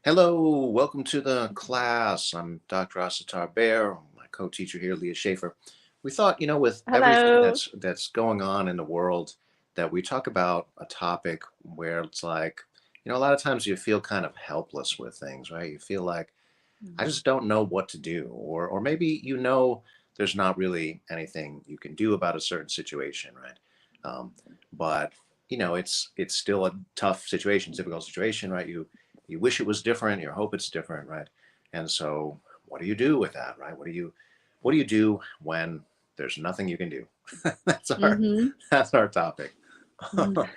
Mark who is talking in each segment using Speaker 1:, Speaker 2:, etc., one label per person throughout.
Speaker 1: Hello, welcome to the class. I'm Dr. Asatar Bear, my co-teacher here, Leah Schaefer. We thought, with everything
Speaker 2: Hello.
Speaker 1: that's going on in the world, that we talk about a topic where it's like, a lot of times you feel kind of helpless with things, right? You feel like I
Speaker 2: Mhm.
Speaker 1: just don't know what to do, or maybe there's not really anything you can do about a certain situation, right? But it's still a tough situation, difficult situation, right? You wish it was different, you hope it's different, right? And so, what do you do with that, right? What do you do when there's nothing you can do? that's our
Speaker 2: Mhm.
Speaker 1: that's our topic.
Speaker 2: Mhm.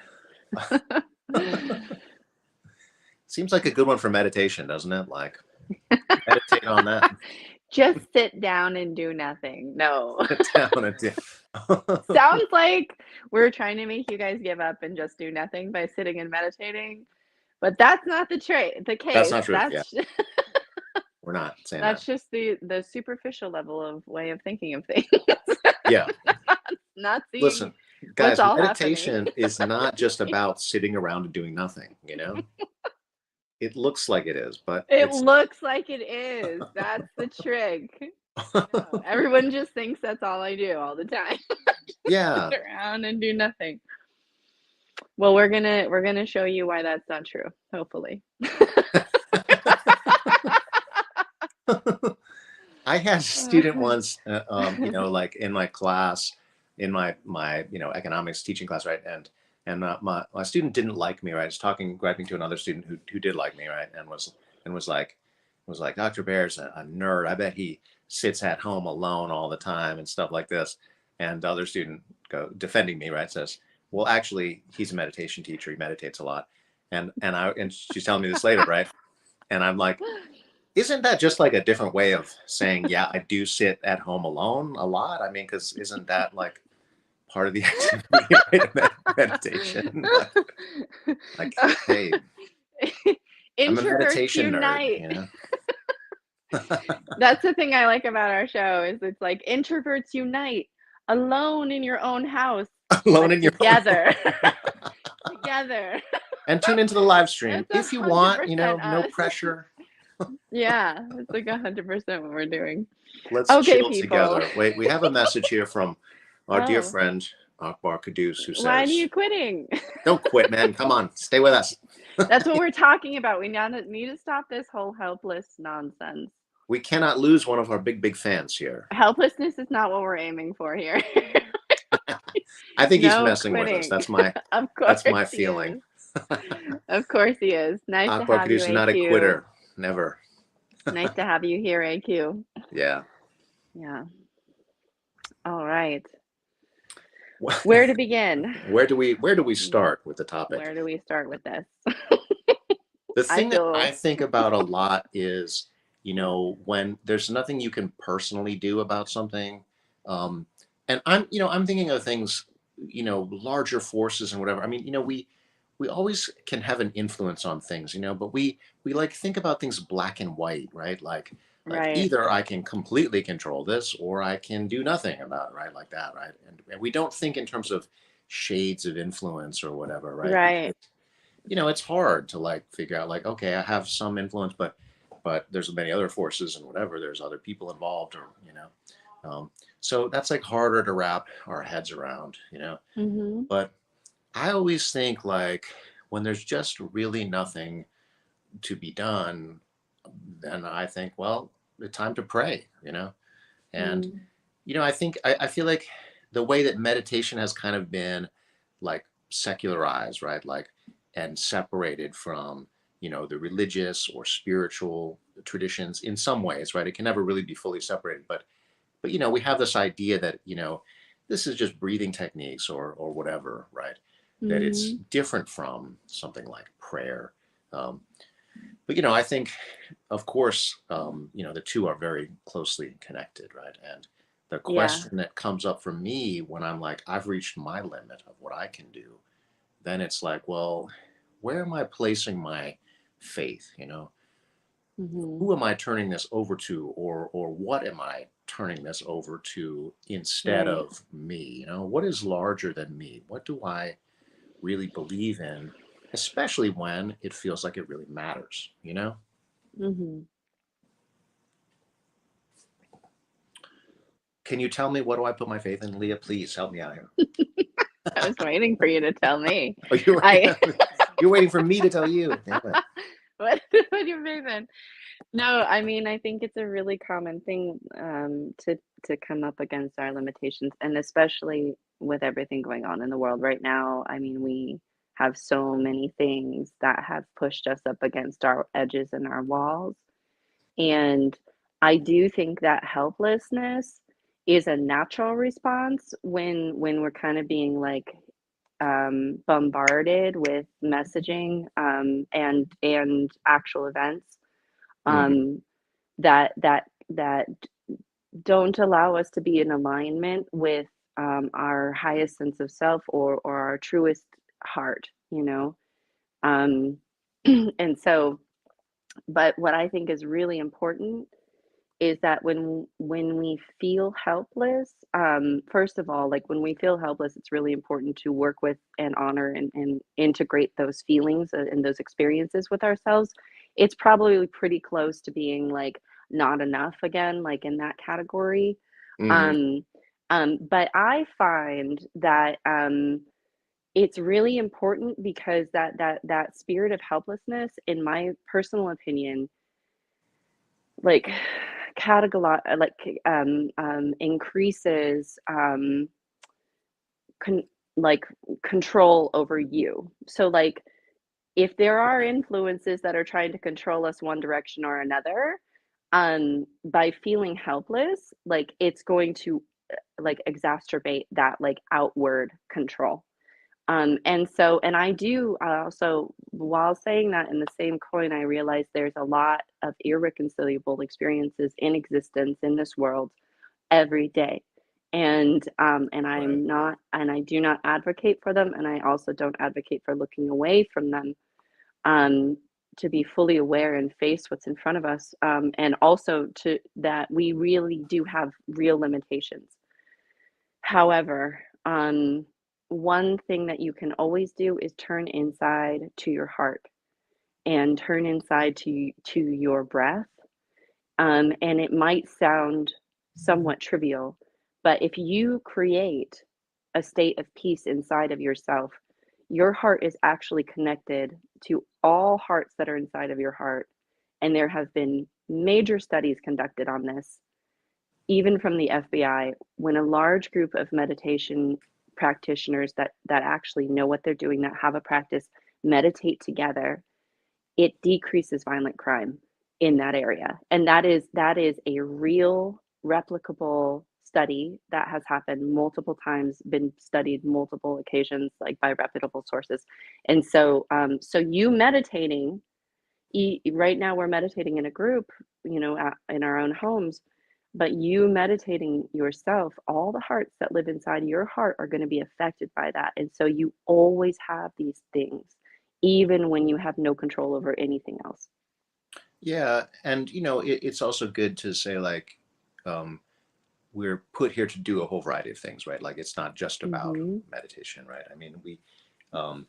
Speaker 1: Seems like a good one for meditation, doesn't it? Like meditate on that.
Speaker 2: Just sit down and do nothing. No.
Speaker 1: Sit down and do.
Speaker 2: Sounds like we're trying to make you guys give up and just do nothing by sitting and meditating, but that's not the
Speaker 1: That's
Speaker 2: case.
Speaker 1: not true. Yeah, we're not saying that.
Speaker 2: That's just the superficial level of way of thinking of things.
Speaker 1: Yeah.
Speaker 2: Not seeing
Speaker 1: Listen,
Speaker 2: what's
Speaker 1: guys,
Speaker 2: all happening.
Speaker 1: meditation is not just about sitting around and doing nothing. It looks like it is, but
Speaker 2: It
Speaker 1: it's
Speaker 2: looks like it is. That's the trick. No, everyone just thinks that's all I do all the time. Sit
Speaker 1: yeah.
Speaker 2: around and do nothing. Well, we're gonna show you why that's not true, hopefully.
Speaker 1: I had a student once, like in my class, in my economics teaching class, right? And my student didn't like me, right? I was griping to another student who did like me, right? And was like Dr. Bear's a nerd. I bet he sits at home alone all the time and stuff like this. And the other student defending me, right? Says, well, actually, he's a meditation teacher. He meditates a lot. And she's telling me this later, right? And I'm like, isn't that just like a different way of saying, yeah, I do sit at home alone a lot? I mean, because isn't that like part of the activity, right? Meditation. Like, hey, I'm a
Speaker 2: Introverts
Speaker 1: meditation nerd,
Speaker 2: unite. That's the thing I like about our show is it's like introverts unite alone in your own house,
Speaker 1: alone
Speaker 2: but
Speaker 1: in your own
Speaker 2: together.
Speaker 1: home.
Speaker 2: Together.
Speaker 1: And tune into the live stream
Speaker 2: It's
Speaker 1: if you want,
Speaker 2: 100%
Speaker 1: no
Speaker 2: us.
Speaker 1: pressure.
Speaker 2: Yeah, it's like 100% what we're doing.
Speaker 1: Let's
Speaker 2: Okay,
Speaker 1: chill
Speaker 2: people.
Speaker 1: together. Wait, we have a message here from our dear
Speaker 2: Oh,
Speaker 1: friend Akbar Kudus, who
Speaker 2: why are
Speaker 1: says,
Speaker 2: you quitting?
Speaker 1: don't quit, man. Come on, stay with us.
Speaker 2: That's what we're talking about. We now need to stop this whole helpless nonsense.
Speaker 1: We cannot lose one of our big fans here.
Speaker 2: Helplessness is not what we're aiming for here.
Speaker 1: I think he's
Speaker 2: No
Speaker 1: messing with us.
Speaker 2: quitting.
Speaker 1: That's my
Speaker 2: Of
Speaker 1: that's
Speaker 2: course
Speaker 1: my
Speaker 2: he
Speaker 1: feeling.
Speaker 2: is. Of course he is. Nice to
Speaker 1: Akbar
Speaker 2: have
Speaker 1: Kudus
Speaker 2: you,
Speaker 1: is not a
Speaker 2: AQ.
Speaker 1: quitter. Never.
Speaker 2: Nice to have you here, AQ.
Speaker 1: Yeah.
Speaker 2: Yeah. All right.
Speaker 1: Well,
Speaker 2: Where to begin?
Speaker 1: where do we start with the topic?
Speaker 2: Where do we start with this?
Speaker 1: The
Speaker 2: I
Speaker 1: thing that I
Speaker 2: feel
Speaker 1: think about a lot is, when there's nothing you can personally do about something. And I'm thinking of things, larger forces and whatever. I mean, we always can have an influence on things, but we like think about things black and white, right? Like
Speaker 2: right.
Speaker 1: either I can completely control this or I can do nothing about it, right? Like that, right? And we don't think in terms of shades of influence or whatever, right?
Speaker 2: Right.
Speaker 1: It's hard to like figure out like, okay, I have some influence, but there's many other forces and whatever. There's other people involved, or so that's like harder to wrap our heads around.
Speaker 2: Mhm.
Speaker 1: But I always think like when there's just really nothing to be done, then I think, well, it's time to pray. And
Speaker 2: Mm.
Speaker 1: I feel like the way that meditation has kind of been like secularized, right? Like, and separated from, the religious or spiritual traditions in some ways, right? It can never really be fully separated, but we have this idea that, this is just breathing techniques or whatever, right? That it's
Speaker 2: Mhm.
Speaker 1: different from something like prayer. Um, but I think, of course, the two are very closely connected, right? And the
Speaker 2: Yeah.
Speaker 1: question that comes up for me when I'm like, I've reached my limit of what I can do, then it's like, well, where am I placing my faith?
Speaker 2: Mhm.
Speaker 1: Who am I turning this over to, or what am I turning this over to instead
Speaker 2: Right.
Speaker 1: of me? What is larger than me? What do I really believe in? especially when it feels like it really matters, you know?
Speaker 2: Hmm.
Speaker 1: Can you tell me, what do I put my faith in, Leah? Please help me out here.
Speaker 2: I was waiting for you to tell me.
Speaker 1: Oh,
Speaker 2: I
Speaker 1: you're waiting for me to tell you. Damn it.
Speaker 2: what your favorite? No, I mean, I think it's a really common thing to come up against our limitations, and especially with everything going on in the world right now. I mean, we have so many things that have pushed us up against our edges and our walls. And I do think that helplessness is a natural response when we're kind of being like bombarded with messaging and actual events
Speaker 1: Mhm.
Speaker 2: um, that don't allow us to be in alignment with our highest sense of self or our truest heart, you know. Um, and so, but what I think is really important is that when we feel helpless, first of all, like when we feel helpless, it's really important to work with and honor and integrate those feelings and those experiences with ourselves. It's probably pretty close to being like not enough again, like in that category.
Speaker 1: Mhm.
Speaker 2: Um, but I find that it's really important because that spirit of helplessness, in my personal opinion, like increases con- like control over you. So like if there are influences that are trying to control us one direction or another, by feeling helpless, like it's going to like exacerbate that like outward control. And so, and I do also, while saying that in the same coin, I realize there's a lot of irreconcilable experiences in existence in this world every day. And
Speaker 1: Right.
Speaker 2: I'm not, and I do not advocate for them. And I also don't advocate for looking away from them, um, to be fully aware and face what's in front of us. And also to that we really do have real limitations. However, one thing that you can always do is turn inside to your heart and turn inside to your breath. And it might sound somewhat trivial, but if you create a state of peace inside of yourself, your heart is actually connected to all hearts that are inside of your heart. And there have been major studies conducted on this, even from the FBI, when a large group of meditation practitioners that actually know what they're doing, that have a practice, meditate together, it decreases violent crime in that area. And that is a real replicable study that has happened multiple times, been studied multiple occasions, like by reputable sources. And so so you meditating, right now we're meditating in a group, you know, in our own homes, but you meditating yourself, all the hearts that live inside your heart are going to be affected by that. And so you always have these things, even when you have no control over anything else.
Speaker 1: Yeah, and it's also good to say, like, um, we're put here to do a whole variety of things, right? Like, it's not just about
Speaker 2: Mm-hmm.
Speaker 1: meditation, right? I mean, um,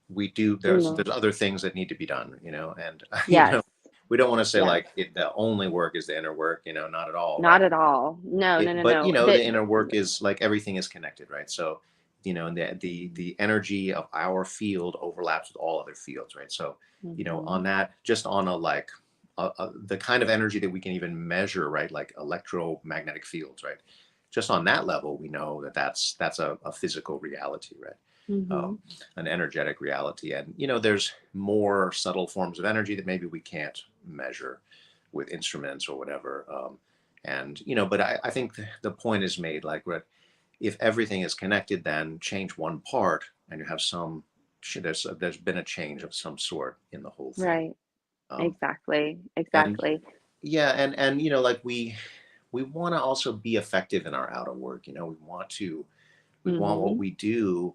Speaker 1: we do. There's
Speaker 2: No.
Speaker 1: there's other things that need to be done, and
Speaker 2: Yes.
Speaker 1: we don't want to say
Speaker 2: Yes.
Speaker 1: like the only work is the inner work, not at all, right?
Speaker 2: Not at all. No, no, no,
Speaker 1: But
Speaker 2: no.
Speaker 1: the inner work is like everything is connected, right? So and the energy of our field overlaps with all other fields, right? So
Speaker 2: Mm-hmm.
Speaker 1: on that, just on a like the kind of energy that we can even measure, right? Like electromagnetic fields, right? Just on that level, we know that that's a physical reality, right?
Speaker 2: Mm-hmm.
Speaker 1: um, an energetic reality. And there's more subtle forms of energy that maybe we can't measure with instruments or whatever. And but I think the point is made, like, if everything is connected, then change one part, and you have there's been a change of some sort in the whole thing.
Speaker 2: Right.
Speaker 1: Um,
Speaker 2: Exactly.
Speaker 1: and
Speaker 2: Exactly.
Speaker 1: yeah, and like we want to also be effective in our outer work. We want what
Speaker 2: Mm-hmm.
Speaker 1: we do.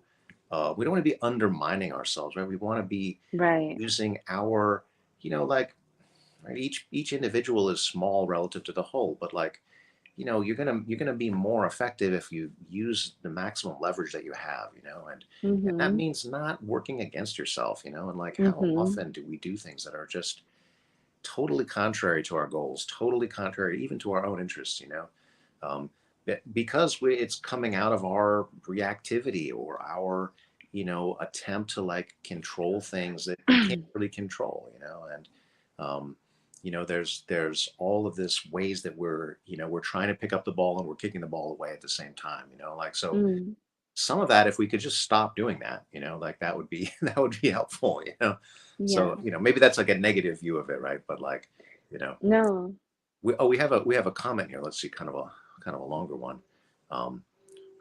Speaker 1: We don't want to be undermining ourselves, right? We want to be
Speaker 2: Right.
Speaker 1: using our, like, right, each individual is small relative to the whole, but like you're gonna be more effective if you use the maximum leverage that you have, and that
Speaker 2: Mhm.
Speaker 1: means not working against yourself, and like how
Speaker 2: Mhm.
Speaker 1: often do we do things that are just totally contrary to our goals, totally contrary even to our own interests, um, because it's coming out of our reactivity or our, attempt to like control things that we can't really control, and um, there's all of this ways that we're trying to pick up the ball and we're kicking the ball away at the same time, like so
Speaker 2: Mm.
Speaker 1: some of that, if we could just stop doing that, like that would be that would be helpful,
Speaker 2: Yeah.
Speaker 1: so maybe that's like a negative view of it, right? But like, you know
Speaker 2: No.
Speaker 1: we have a comment here. Let's see, kind of a longer one. I'm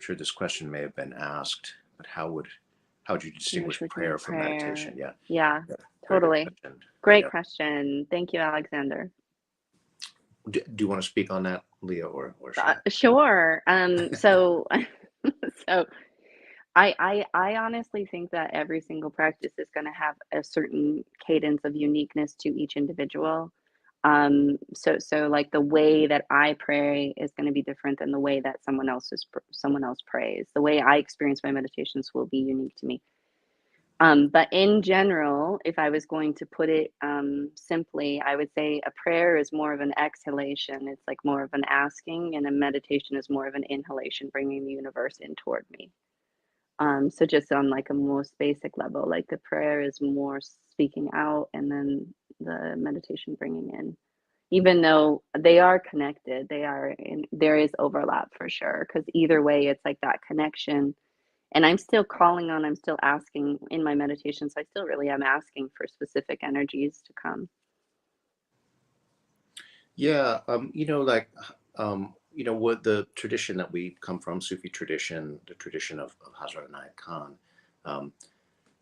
Speaker 1: sure this question may have been asked, but how would you
Speaker 2: Distinguish
Speaker 1: distinguish
Speaker 2: between
Speaker 1: prayer from meditation?
Speaker 2: prayer.
Speaker 1: Yeah,
Speaker 2: Yeah,
Speaker 1: yeah, very good
Speaker 2: totally.
Speaker 1: question.
Speaker 2: Great question. Thank you, Alexander.
Speaker 1: Do you want to speak on that, Leah, or should I?
Speaker 2: Sure. So, so I honestly think that every single practice is going to have a certain cadence of uniqueness to each individual. So like the way that I pray is going to be different than the way that someone else prays. The way I experience my meditations will be unique to me. But in general, if I was going to put it simply, I would say a prayer is more of an exhalation. It's like more of an asking, and a meditation is more of an inhalation, bringing the universe in toward me. So just on like a most basic level, like the prayer is more speaking out, and then the meditation bringing in. Even though they are connected, there is overlap for sure. Because either way, it's like that connection, and I'm still asking in my meditation, so I still really am asking for specific energies to come.
Speaker 1: Yeah, what the tradition that we come from, Sufi tradition, the tradition of Hazrat Inayat Khan, um,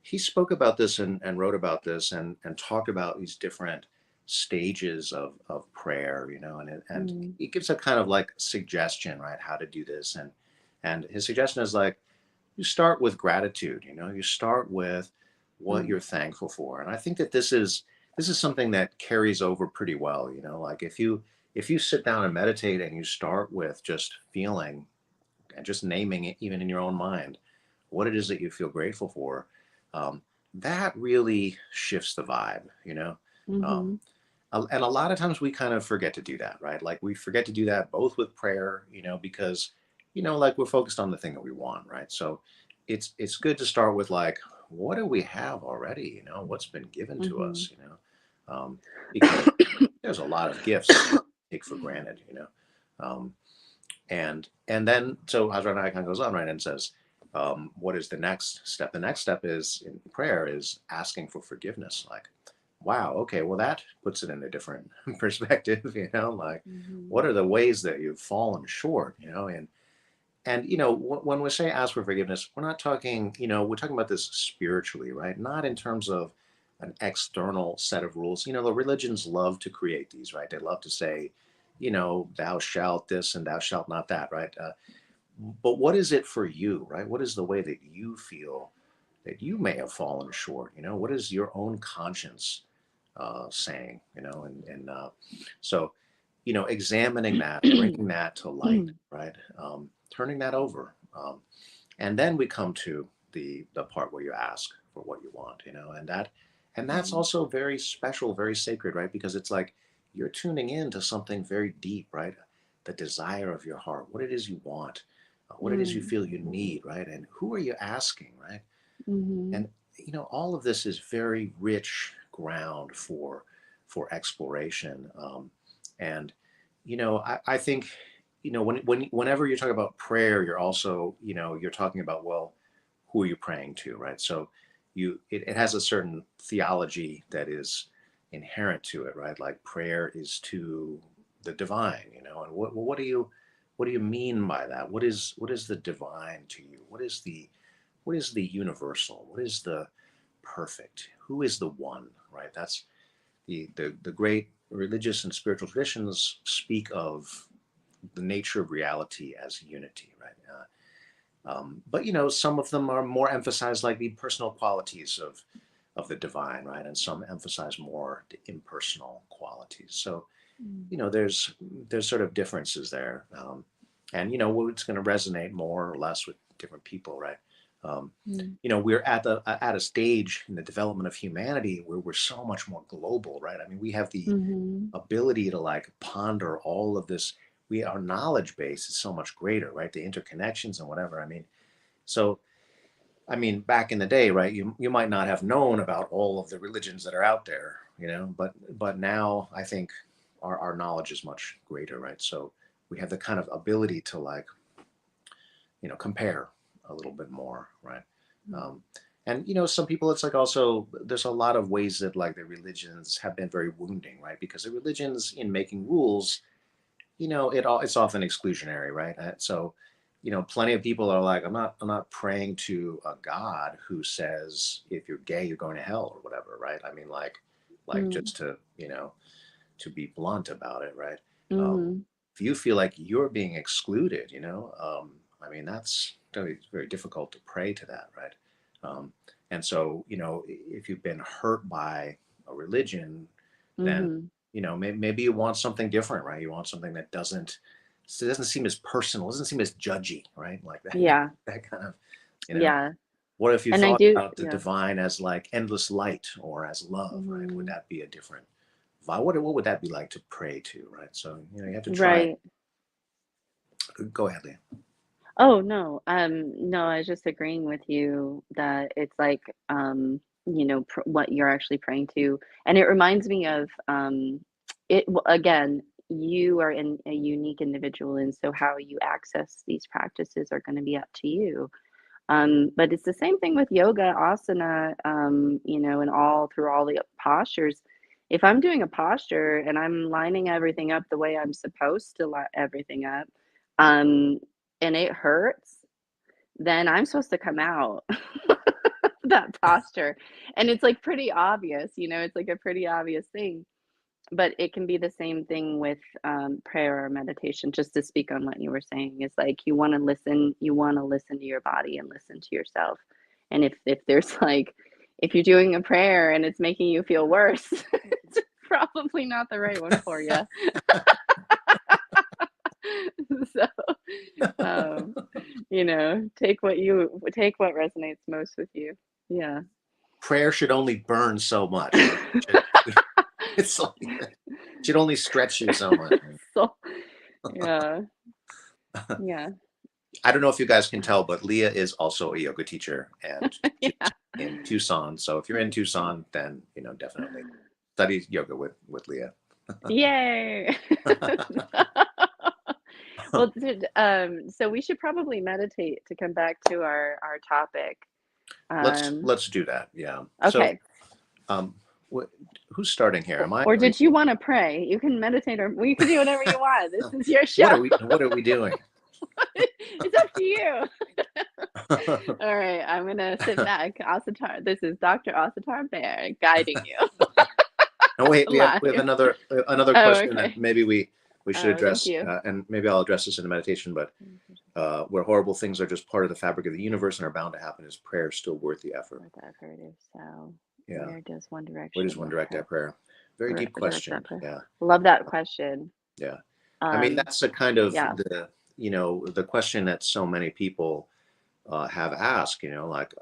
Speaker 1: he spoke about this and wrote about this and talked about these different stages of prayer, and
Speaker 2: Mm,
Speaker 1: he gives a kind of like suggestion, right, how to do this, and his suggestion is like you start with gratitude, you start with what
Speaker 2: mm,
Speaker 1: you're thankful for, and I think that this is something that carries over pretty well, like if you sit down and meditate and you start with just feeling and just naming it even in your own mind what it is that you feel grateful for, um, that really shifts the vibe, um,
Speaker 2: mhm,
Speaker 1: and a lot of times we kind of forget to do that, right? Like we forget to do that both with prayer, because like we're focused on the thing that we want, right? So it's good to start with like, what do we have already, what's been given to
Speaker 2: mhm.
Speaker 1: us, because there's a lot of gifts that we take for granted, um, and then so Hazrat Khan goes on, right, and says, what is the next step? The next step is in prayer is asking for forgiveness. Like, wow, okay, well that puts it in a different perspective, like
Speaker 2: Mhm,
Speaker 1: what are the ways that you've fallen short, and when we say ask for forgiveness, we're not talking, we're talking about this spiritually, right? Not in terms of an external set of rules. The religions love to create these, right? They love to say, thou shalt this and thou shalt not that, right? But what is it for you, right? What is the way that you feel that you may have fallen short? What is your own conscience saying? So examining that, bringing that to light, right? Turning that over, and then we come to the part where you ask for what you want, and that's
Speaker 2: mhm,
Speaker 1: also very special, very sacred, right? Because it's like you're tuning in to something very deep, right? The desire of your heart, what it is you want, what it is you
Speaker 2: mm,
Speaker 1: feel you need, right? And who are you asking, right?
Speaker 2: mhm,
Speaker 1: And all of this is very rich ground for exploration, and I think whenever you're talking about prayer, you're also you're talking about, well, who are you praying to, right? So it has a certain theology that is inherent to it, right? Like prayer is to the divine, and what do you mean by that? What is the divine to you? What is the universal? What is the perfect? Who is the one, right? That's the great religious and spiritual traditions speak of the nature of reality as unity, right? But some of them are more emphasized, like the personal qualities of the divine, right? And some emphasize more the impersonal qualities. So
Speaker 2: Mm.
Speaker 1: you know, there's sort of differences there. And, you know, it's going to resonate more or less with different people, right?
Speaker 2: Mm.
Speaker 1: You know, we're at a stage in the development of humanity where we're so much more global, right? I mean, we have the
Speaker 2: Mhm.
Speaker 1: ability to like ponder all of this. Our knowledge base is so much greater, right? The interconnections and whatever. I mean, so I mean, back in the day, right? You might not have known about all of the religions that are out there, you know, but now I think our knowledge is much greater, right? So we have the kind of ability to like, you know, compare a little bit more, right?
Speaker 2: Mm.
Speaker 1: Um, and you know, some people, it's like also there's a lot of ways that like the religions have been very wounding, right? Because the religions in making rules, you know, it's often exclusionary, right? So, you know, plenty of people are like, I'm not praying to a God who says if you're gay you're going to hell or whatever, right? I mean, like
Speaker 2: Mm.
Speaker 1: just to, you know, to be blunt about it, right?
Speaker 2: Mhm.
Speaker 1: If you feel like you're being excluded, you know, I mean, that's very, very difficult to pray to that, right? Um, and so, you know, if you've been hurt by a religion, then,
Speaker 2: Mhm.
Speaker 1: you know, maybe you want something different, right? You want something that doesn't seem as personal, doesn't seem as judgy, right? Like that,
Speaker 2: Yeah.
Speaker 1: that kind of, you know,
Speaker 2: Yeah.
Speaker 1: what if you
Speaker 2: And I
Speaker 1: thought
Speaker 2: do,
Speaker 1: about the
Speaker 2: yeah.
Speaker 1: divine as like endless light or as love, right? Would
Speaker 2: Mhm.
Speaker 1: that be a different vibe? What would that be like to pray to, right? So, you know, you have to try it.
Speaker 2: Right.
Speaker 1: Go ahead, Leah.
Speaker 2: Oh, no. No, I was just agreeing with you that it's like, you know, what you're actually praying to. And it reminds me of, again, you are a unique individual, and so how you access these practices are going to be up to you. But it's the same thing with yoga, asana, you know, and all through all the postures. If I'm doing a posture and I'm lining everything up the way I'm supposed to line everything up, um, and it hurts, then I'm supposed to come out that posture. And it's like pretty obvious, you know, it's like a pretty obvious thing. But it can be the same thing with prayer or meditation, just to speak on what you were saying, is like you want to listen to your body and listen to yourself. And if there's like, if you're doing a prayer and it's making you feel worse, it's probably not the right one for you. So, um, you know, take what resonates most with you. Yeah.
Speaker 1: Prayer should only burn so much, right? It's like, it should only stretch you so much.
Speaker 2: So, yeah, yeah,
Speaker 1: I don't know if you guys can tell, but Leah is also a yoga teacher and
Speaker 2: yeah.
Speaker 1: teaches in Tucson. So if you're in Tucson, then you know definitely study yoga with Leah.
Speaker 2: Yay. Well, so we should probably meditate to come back to our topic. Um,
Speaker 1: let's do that. Yeah. So
Speaker 2: okay.
Speaker 1: um, who's starting here? Am I?
Speaker 2: Or
Speaker 1: Are you?
Speaker 2: did you want to pray? You can meditate, or you can do whatever you want. This is your
Speaker 1: What
Speaker 2: show.
Speaker 1: are we? What are we doing?
Speaker 2: It's up to you. All right, I'm gonna sit back. Asatar, this is Dr. Asatar Bear guiding you
Speaker 1: No, wait. We have
Speaker 2: live.
Speaker 1: another
Speaker 2: Oh,
Speaker 1: question that
Speaker 2: okay.
Speaker 1: maybe we should
Speaker 2: Oh, thank
Speaker 1: address,
Speaker 2: you.
Speaker 1: and maybe I'll address this in the meditation. But where horrible things are just part of the fabric of the universe and are bound to happen, is prayer still worth the effort?
Speaker 2: What the effort is so.
Speaker 1: Yeah.
Speaker 2: Where does one
Speaker 1: Where does
Speaker 2: direction
Speaker 1: one
Speaker 2: that
Speaker 1: direct
Speaker 2: prayer?
Speaker 1: that prayer? Very deep
Speaker 2: Direct that
Speaker 1: question.
Speaker 2: prayer.
Speaker 1: Yeah.
Speaker 2: Love that question.
Speaker 1: Yeah. I mean,
Speaker 2: Um,
Speaker 1: that's a kind of
Speaker 2: yeah.
Speaker 1: you know, the question that so many people have asked, you know, like,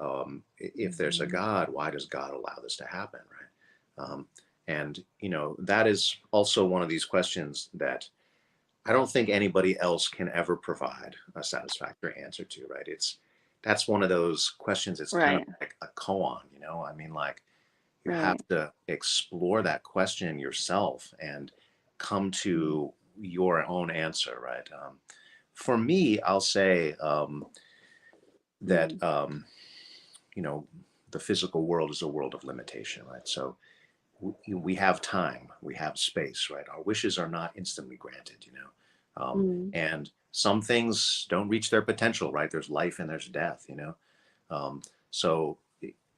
Speaker 1: if there's a
Speaker 2: Mhm.
Speaker 1: God, why does God allow this to happen? Right. And, you know, that is also one of these questions that I don't think anybody else can ever provide a satisfactory answer to, right? That's one of those questions. It's kind of
Speaker 2: Right.
Speaker 1: like a koan, you know, I mean, like, you have
Speaker 2: Right.
Speaker 1: to explore that question yourself and come
Speaker 2: Mm.
Speaker 1: to your own answer, right? For me, I'll say that
Speaker 2: Mm.
Speaker 1: you know, the physical world is a world of limitation, right? So we have time, we have space, right? Our wishes are not instantly granted, you know,
Speaker 2: Mm.
Speaker 1: and some things don't reach their potential, right? There's life and there's death, you know. So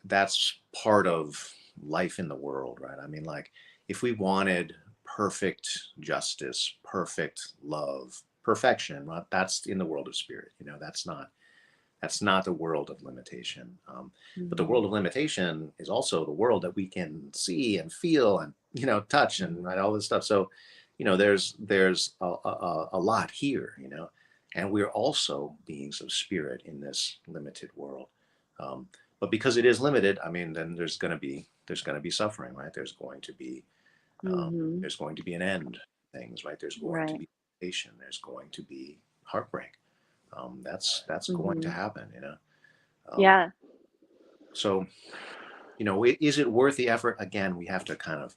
Speaker 1: that's part of life in the world, right? I mean, like, if we wanted perfect justice, perfect love, perfection, well, that's in the world of spirit, you know. That's not the world of limitation. But the world
Speaker 2: Mhm.
Speaker 1: of limitation is also the world that we can see and feel and, you know, touch and,
Speaker 2: Mhm.
Speaker 1: right, all this stuff. So, there's a lot here, and we're also beings of spirit in this limited world. Um, but because it is limited, I mean, then there's going to be suffering, right?
Speaker 2: Mm-hmm.
Speaker 1: There's going to be an end to things, right? There's going to
Speaker 2: Right.
Speaker 1: be temptation. There's going to be heartbreak. That's going to
Speaker 2: Mm-hmm.
Speaker 1: happen. Um,
Speaker 2: Yeah.
Speaker 1: so, is it worth the effort? Again, we have to kind of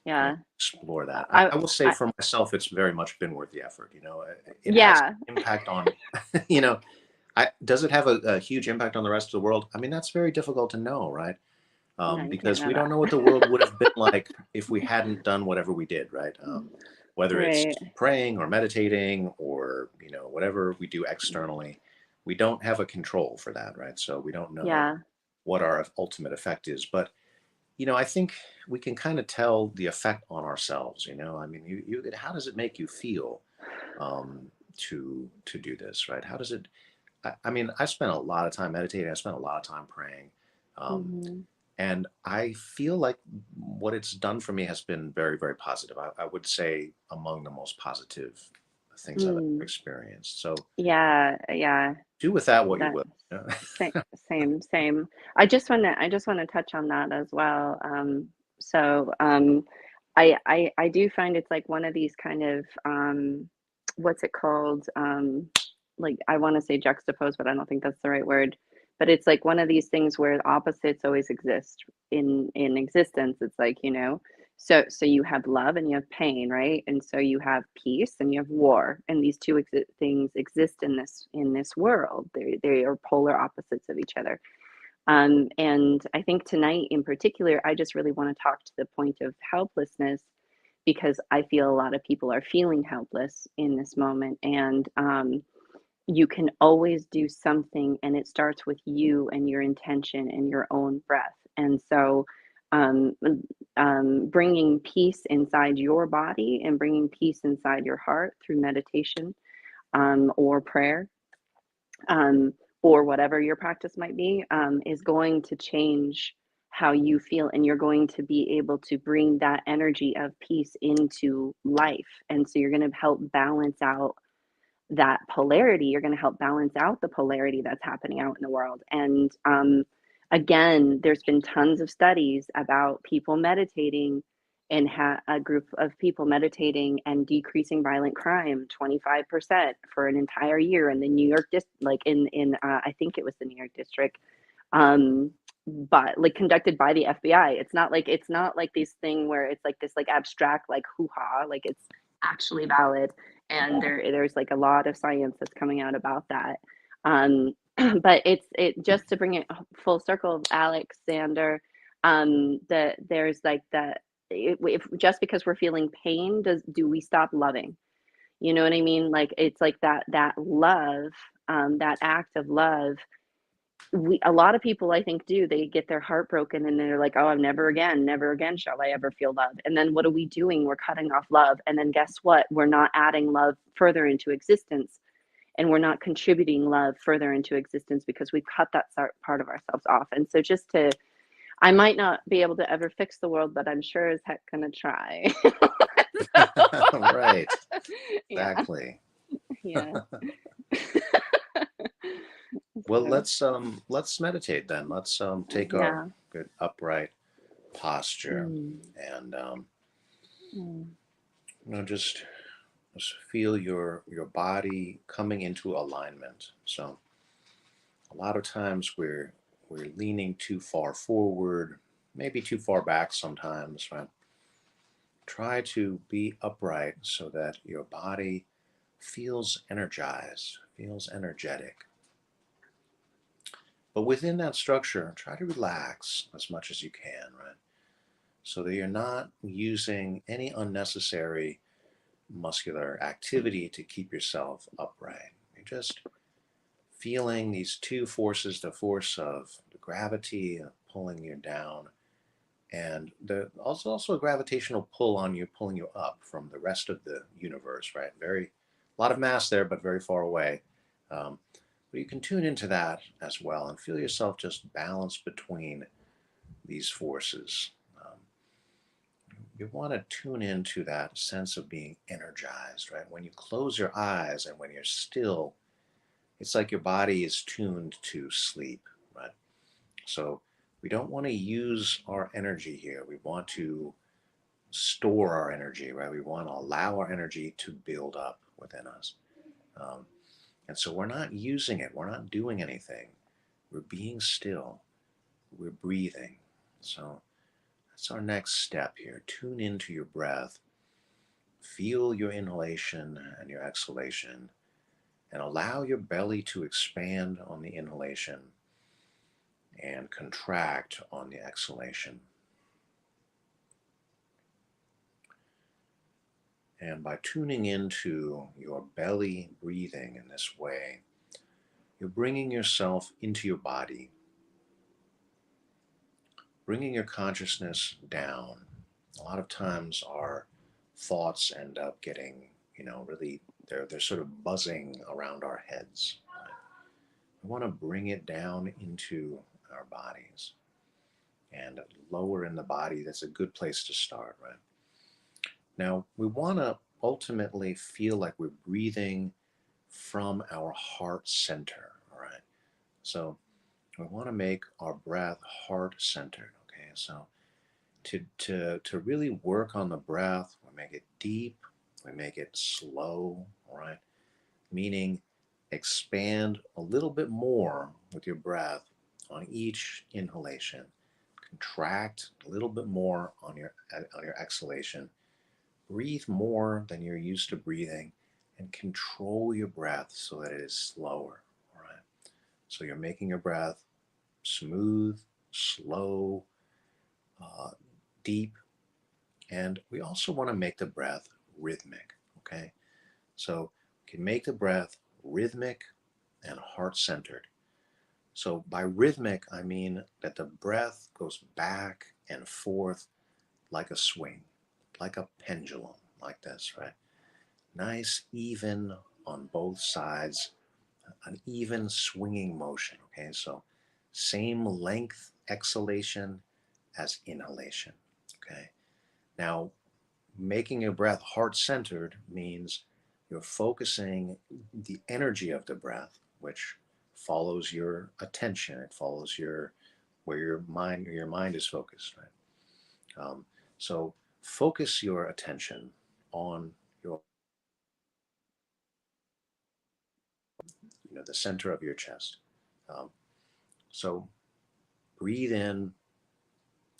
Speaker 2: Yeah.
Speaker 1: explore that. I,
Speaker 2: I,
Speaker 1: I will say
Speaker 2: I,
Speaker 1: for myself, it's very much been worth the effort. It has
Speaker 2: yeah.
Speaker 1: impact on, you know, does it have a huge impact on the rest of the world? I mean, that's very difficult to know, right?
Speaker 2: No, you can't
Speaker 1: Because
Speaker 2: know
Speaker 1: we don't
Speaker 2: that.
Speaker 1: know what the world would have been like if we hadn't done whatever we did, right? Whether it's
Speaker 2: Right.
Speaker 1: praying or meditating or whatever we do externally, we don't have a control for that, right? So we don't know
Speaker 2: Yeah.
Speaker 1: what our ultimate effect is. But I think we can kind of tell the effect on ourselves. I mean, how does it make you feel to do this, right? How does it? I mean, I spent a lot of time meditating. I spent a lot of time praying. Um,
Speaker 2: Mm-hmm.
Speaker 1: and I feel like what it's done for me has been very, very positive. I would say among the most positive things I've ever
Speaker 2: Mm.
Speaker 1: experienced. So
Speaker 2: Yeah. Yeah.
Speaker 1: do with that what you
Speaker 2: That
Speaker 1: will.
Speaker 2: same, same. I just want to touch on that as well. I do find it's like one of these kind of what's it called? Like I want to say juxtapose, but I don't think that's the right word. But it's like one of these things where the opposites always exist in existence. It's like, so you have love and you have pain, right? And so you have peace and you have war, and these two things exist in this world. They are polar opposites of each other. And I think tonight in particular, I just really want to talk to the point of helplessness, because I feel a lot of people are feeling helpless in this moment. And you can always do something, and it starts with you and your intention and your own breath. And so um, bringing peace inside your body and bringing peace inside your heart through meditation, or prayer, um, or whatever your practice might be, is going to change how you feel, and you're going to be able to bring that energy of peace into life. And so you're going to help balance out that polarity. You're going to help balance out the polarity that's happening out in the world. And again, there's been tons of studies about people meditating, and a group of people meditating and decreasing violent crime 25% for an entire year in the New York like in I think it was the New York district, um but like conducted by the FBI. It's not like this thing where it's like this like abstract like hoo-ha. Like it's actually valid, and there's like a lot of science that's coming out about that. um but it just to bring it full circle, Alexander, there's like that, if just because we're feeling pain, do we stop loving? You know what I mean? Like it's like that love, that act of love. A lot of people, I think, do. They get their heart broken and they're like, oh, never again shall I ever feel love. And then what are we doing? We're cutting off love. And then guess what? We're not adding love further into existence, and we're not contributing love further into existence because we cut that part of ourselves off. And so I might not be able to ever fix the world, but I'm sure as heck gonna try.
Speaker 1: Right.
Speaker 2: Yeah,
Speaker 1: Exactly.
Speaker 2: yeah.
Speaker 1: Well,
Speaker 2: So,
Speaker 1: let's meditate then. Let's take our
Speaker 2: yeah.
Speaker 1: good upright posture
Speaker 2: Mm,
Speaker 1: and
Speaker 2: mm,
Speaker 1: just feel your body coming into alignment. So a lot of times we're leaning too far forward, maybe too far back sometimes, right? Try to be upright so that your body feels energized, feels energetic. But within that structure, try to relax as much as you can, right? So that you're not using any unnecessary muscular activity to keep yourself upright. You're just feeling these two forces, the force of the gravity pulling you down, and also a gravitational pull on you, pulling you up from the rest of the universe, right? A lot of mass there, but very far away. Um, but you can tune into that as well and feel yourself just balanced between these forces. Um, you want to tune into that sense of being energized, right? When you close your eyes and when you're still, it's like your body is tuned to sleep, right? So we don't want to use our energy here. We want to store our energy, right? We want to allow our energy to build up within us. Um, and so we're not using it, we're not doing anything. We're being still, we're breathing. So that's our next step here. Tune into your breath, feel your inhalation and your exhalation, and allow your belly to expand on the inhalation and contract on the exhalation. And by tuning into your belly breathing in this way, you're bringing yourself into your body, bringing your consciousness down. A lot of times our thoughts end up getting, really, they're sort of buzzing around our heads. Right? We want to bring it down into our bodies and lower in the body. That's a good place to start, right? Now, we want to ultimately feel like we're breathing from our heart center, all right? So we want to make our breath heart centered, okay? So to really work on the breath, we make it deep, we make it slow, all right? Meaning expand a little bit more with your breath on each inhalation. Contract a little bit more on your exhalation. Breathe more than you're used to breathing and control your breath so that it is slower. All right. So you're making your breath smooth, slow, uh, deep, and we also want to make the breath rhythmic. Okay. So we can make the breath rhythmic and heart centered. So by rhythmic, I mean that the breath goes back and forth like a swing, like a pendulum, like this, right? Nice, even on both sides, an even swinging motion. Okay, so same length exhalation as inhalation. Okay, now making your breath heart centered means you're focusing the energy of the breath, which follows your attention. It follows where your mind is focused. Right. So focus your attention on your the center of your chest. Um, so breathe in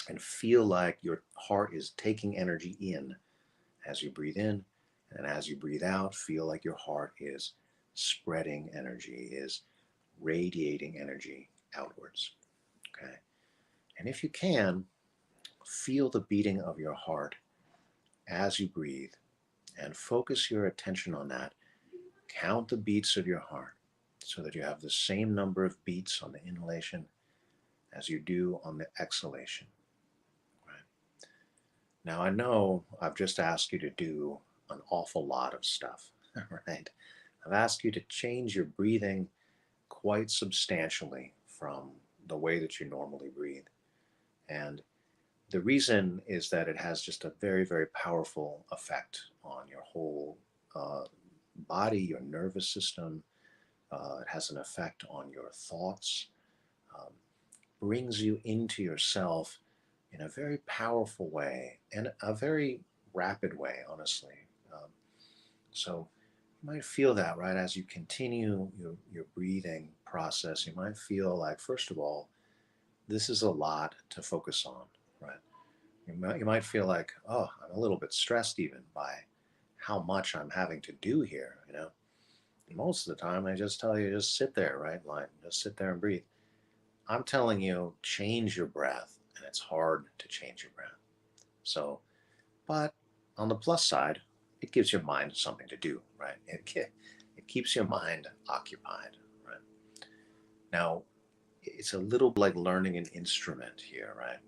Speaker 1: and feel like your heart is taking energy in as you breathe in, and as you breathe out, feel like your heart is spreading energy, is radiating energy outwards. Okay. And if you can, feel the beating of your heart as you breathe and focus your attention on that. Count the beats of your heart so that you have the same number of beats on the inhalation as you do on the exhalation. Right? Now, I know I've just asked you to do an awful lot of stuff, right? I've asked you to change your breathing quite substantially from the way that you normally breathe. And the reason is that it has just a very, very powerful effect on your whole body, your nervous system. It has an effect on your thoughts, um, brings you into yourself in a very powerful way and a very rapid way, honestly. Um, so you might feel that, right, as you continue your breathing process. You might feel like, first of all, this is a lot to focus on, right? You might feel like, oh, I'm a little bit stressed even by how much I'm having to do here. And most of the time, I just tell you, just sit there, right? Like, just sit there and breathe. I'm telling you, change your breath, and it's hard to change your breath. So, but on the plus side, it gives your mind something to do, right? It keeps your mind occupied, right? Now, it's a little like learning an instrument here, right?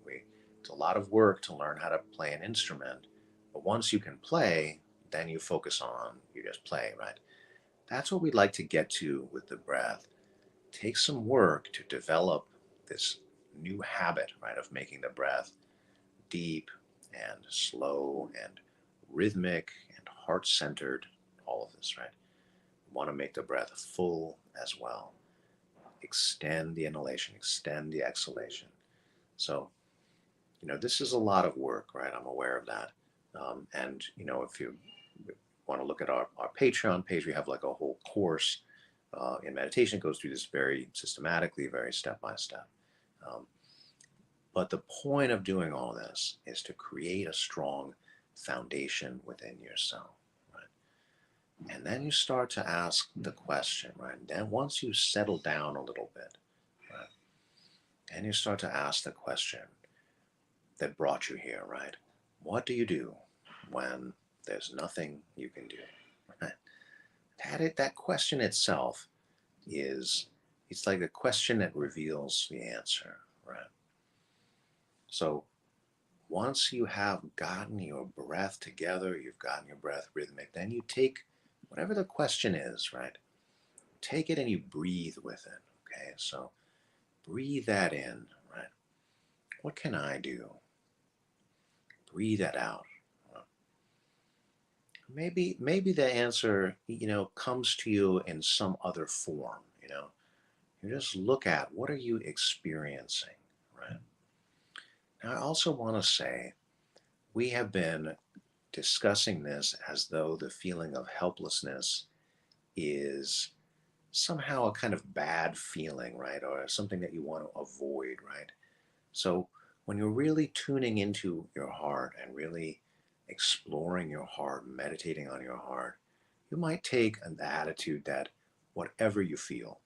Speaker 1: It's a lot of work to learn how to play an instrument, but once you can play, then you just play, right? That's what we'd like to get to with the breath. Take some work to develop this new habit, right, of making the breath deep and slow and rhythmic and heart-centered, all of this, right? We want to make the breath full as well. Extend the inhalation, extend the exhalation. So, this is a lot of work, right? I'm aware of that. And, if you want to look at our Patreon page, we have like a whole course in meditation. It goes through this very systematically, very step by step. Um, but the point of doing all this is to create a strong foundation within yourself, right? And then you start to ask the question, right? And then once you settle down a little bit, right? And you start to ask the question that brought you here, right? What do you do when there's nothing you can do? Right? That question itself it's like a question that reveals the answer, right? So once you have gotten your breath together, you've gotten your breath rhythmic, then you take whatever the question is, right? Take it and you breathe with it. Okay, so breathe that in, right? What can I do? Breathe that out. Maybe the answer, comes to you in some other form. You just look at what are you experiencing, right? Now I also want to say we have been discussing this as though the feeling of helplessness is somehow a kind of bad feeling, right? Or something that you want to avoid, right? So when you're really tuning into your heart and really exploring your heart, meditating on your heart, you might take an attitude that whatever you feel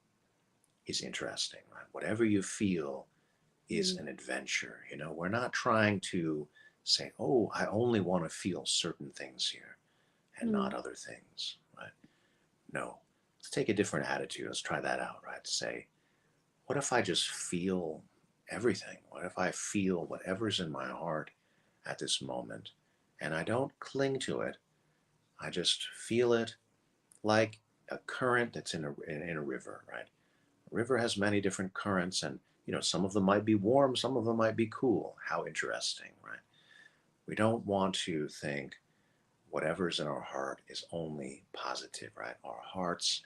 Speaker 1: is interesting, right? Whatever you feel is
Speaker 2: Mm.
Speaker 1: an adventure. We're not trying to say, oh, I only want to feel certain things here and not
Speaker 2: Mm.
Speaker 1: other things, right? No. Let's take a different attitude. Let's try that out, right? Say, what if I just feel everything? What if I feel whatever's in my heart at this moment and I don't cling to it? I just feel it like a current that's in a river, right? A river has many different currents, and some of them might be warm, some of them might be cool. How interesting, right? We don't want to think whatever's in our heart is only positive, right? Our hearts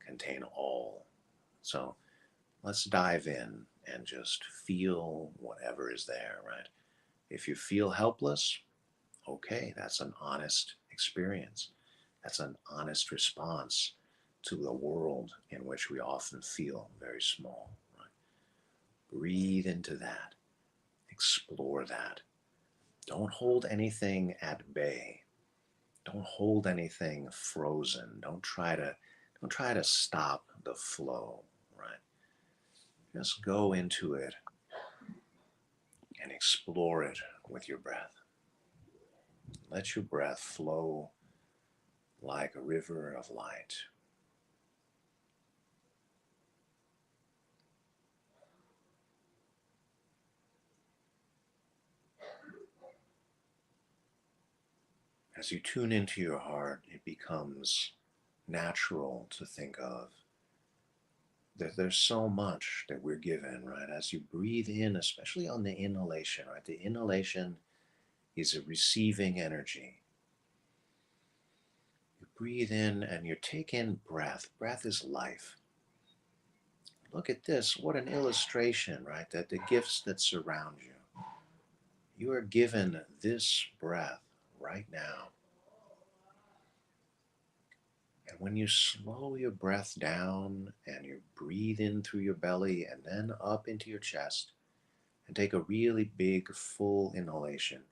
Speaker 1: contain all. So let's dive in and just feel whatever is there, right? If you feel helpless, okay, that's an honest experience. That's an honest response to the world in which we often feel very small, right? Breathe into that. Explore that. Don't hold anything at bay. Don't hold anything frozen. Don't try to stop the flow, right? Just go into it and explore it with your breath. Let your breath flow like a river of light. As you tune into your heart, it becomes natural to think of that there's so much that we're given, right? As you breathe in, especially on the inhalation, right? The inhalation is a receiving energy. You breathe in and you take in breath. Breath is life. Look at this. What an illustration, right? That the gifts that surround you. You are given this breath right now. And when you slow your breath down and you breathe in through your belly and then up into your chest and take a really big, full inhalation,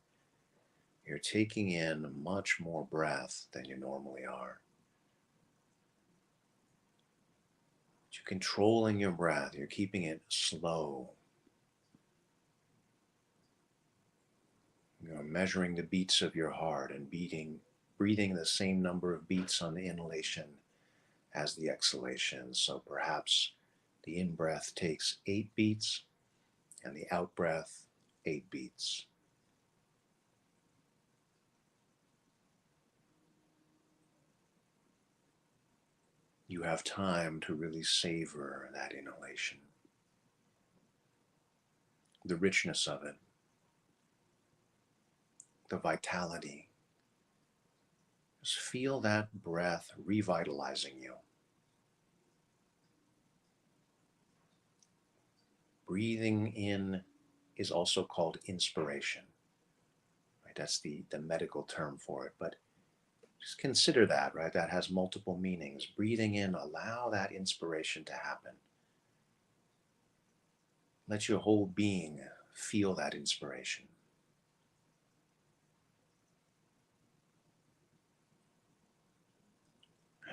Speaker 1: you're taking in much more breath than you normally are. You're controlling your breath. You're keeping it slow. You're measuring the beats of your heart and breathing the same number of beats on the inhalation as the exhalation. So perhaps the in-breath takes 8 beats and the out-breath 8 beats. You have time to really savor that inhalation, the richness of it. the vitality. Just feel that breath revitalizing you. Breathing in is also called inspiration. Right? That's the medical term for it. But just consider that, right? That has multiple meanings. Breathing in, allow that inspiration to happen. Let your whole being feel that inspiration.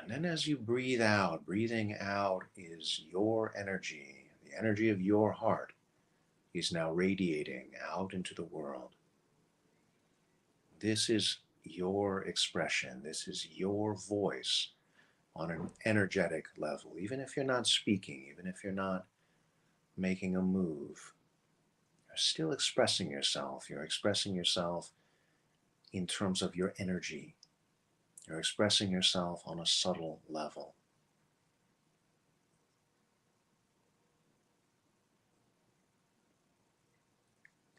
Speaker 1: And then as you breathe out, breathing out is your energy. The energy of your heart is now radiating out into the world. This is your expression. This is your voice on an energetic level. Even if you're not speaking, even if you're not making a move, you're still expressing yourself. You're expressing yourself in terms of your energy. You're expressing yourself on a subtle level.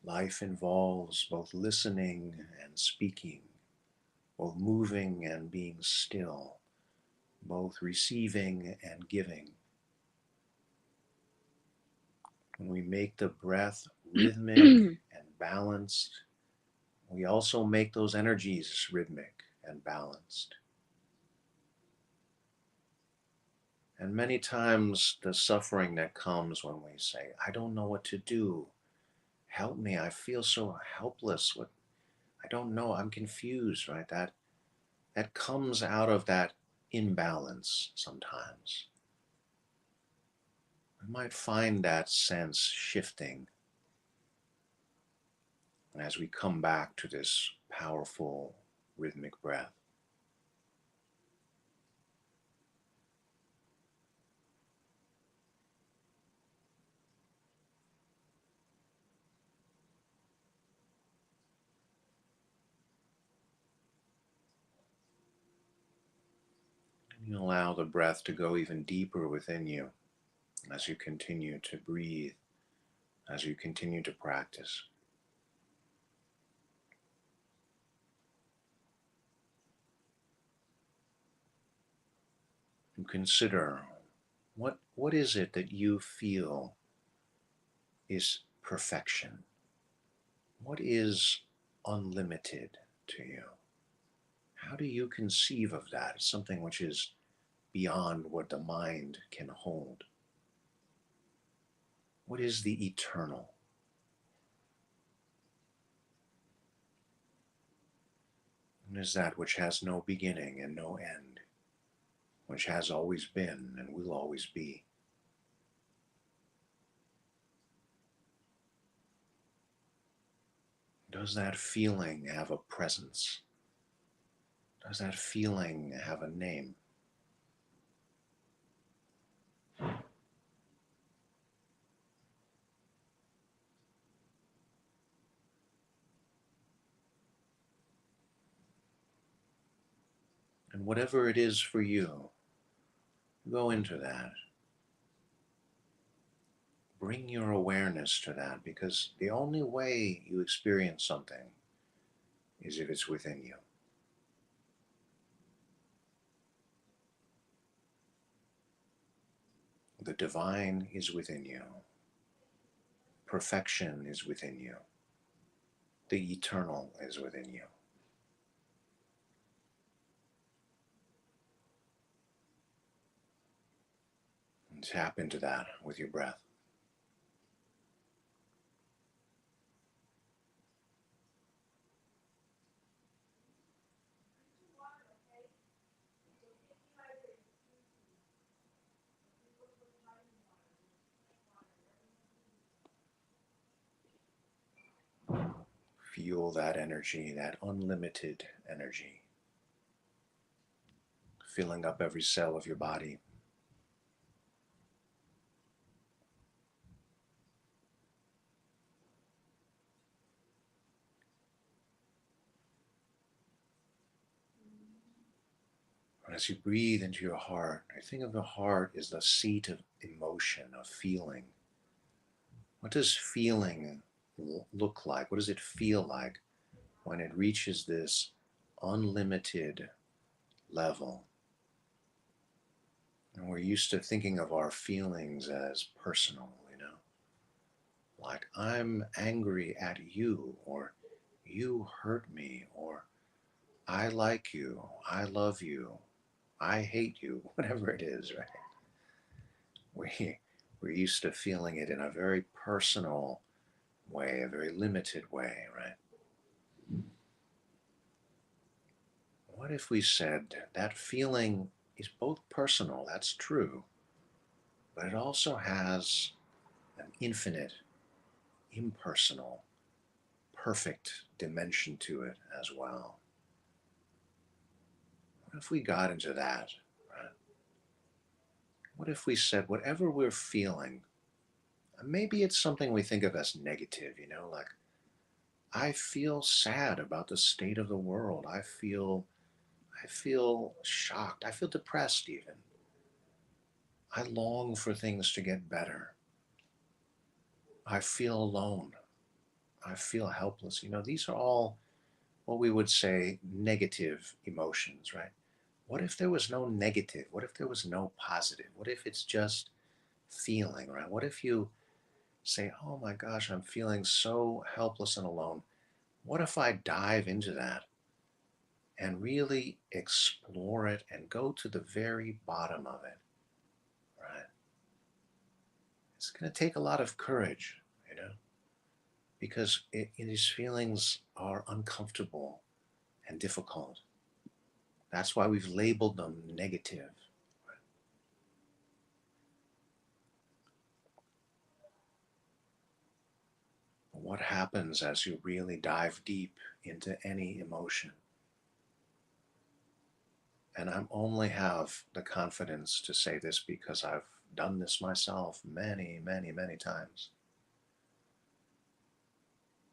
Speaker 1: Life involves both listening and speaking, both moving and being still, both receiving and giving. When we make the breath rhythmic and balanced, we also make those energies rhythmic and balanced. And many times the suffering that comes when we say, I don't know what to do, help me, I feel so helpless, I don't know, I'm confused, right? That comes out of that imbalance sometimes. We might find that sense shifting as we come back to this powerful rhythmic breath. You allow the breath to go even deeper within you as you continue to breathe, as you continue to practice. And consider what is it that you feel is perfection? What is unlimited to you? How do you conceive of that as something which is beyond what the mind can hold? What is the eternal? And is that which has no beginning and no end, which has always been and will always be. Does that feeling have a presence? Does that feeling have a name? And whatever it is for you, go into that. Bring your awareness to that, because the only way you experience something is if it's within you. The divine is within you. Perfection is within you. The eternal is within you. And tap into that with your breath. Feel that energy, that unlimited energy, filling up every cell of your body. And as you breathe into your heart, I think of the heart as the seat of emotion, of feeling. What does feeling look like? What does it feel like when it reaches this unlimited level, and we're used to thinking of our feelings as personal, like I'm angry at you, or you hurt me, or I like you, I love you, I hate you, whatever it is, right? We're used to feeling it in a very personal way, a very limited way, right? What if we said that feeling is both personal, that's true, but it also has an infinite, impersonal, perfect dimension to it as well? What if we got into that, right? What if we said whatever we're feeling, maybe it's something we think of as negative, like I feel sad about the state of the world. I feel shocked. I feel depressed even. I long for things to get better. I feel alone. I feel helpless. These are all what we would say negative emotions, right? What if there was no negative? What if there was no positive? What if it's just feeling, right? What if you say, oh my gosh, I'm feeling so helpless and alone? What if I dive into that and really explore it and go to the very bottom of it, right? It's going to take a lot of courage, because these feelings are uncomfortable and difficult. That's why we've labeled them negative. But what happens as you really dive deep into any emotion? And I only have the confidence to say this because I've done this myself many, many, many times.